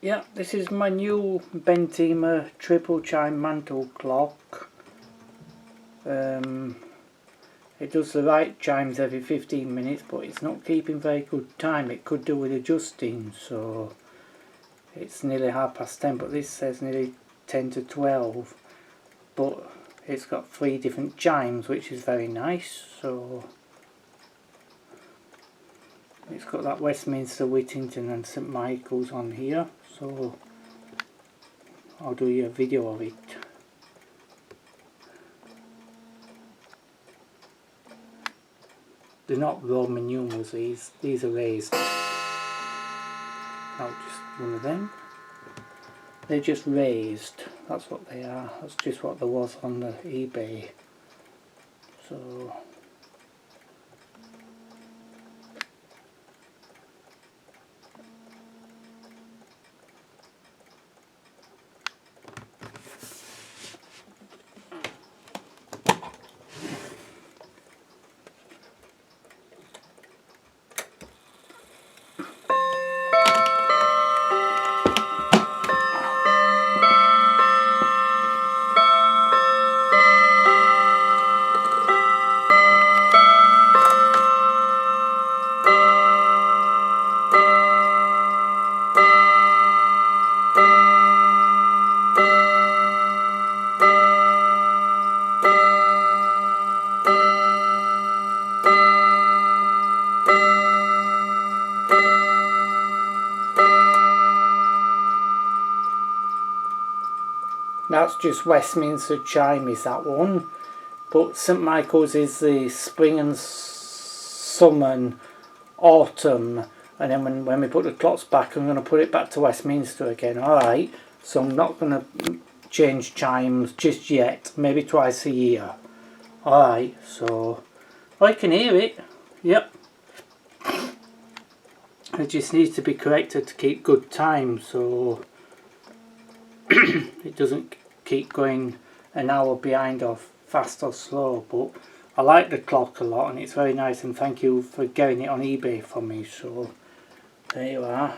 Yeah, this is my new bentima triple chime mantel clock. It does the right chimes every 15 minutes, but it's not keeping very good time. It could do with adjusting, so it's nearly 10:30, but this says nearly 10 to 12. But it's got 3 different chimes, which is very nice. So it's got that Westminster, Whittington and St Michael's on here, so I'll do you a video of it. They're not Roman numerals, these are raised. I'll just one of them. They're just raised, that's what they are. That's just what there was on the eBay. So that's just Westminster chime is that one, but St Michael's is the spring and summer and autumn, and then when we put the clocks back I'm going to put it back to Westminster again. Alright, so I'm not going to change chimes just yet, maybe twice a year. Alright, so I can hear it, yep. It just needs to be corrected to keep good time, so it doesn't keep going an hour behind or fast or slow. But I like the clock a lot and it's very nice, and thank you for getting it on eBay for me. So there you are.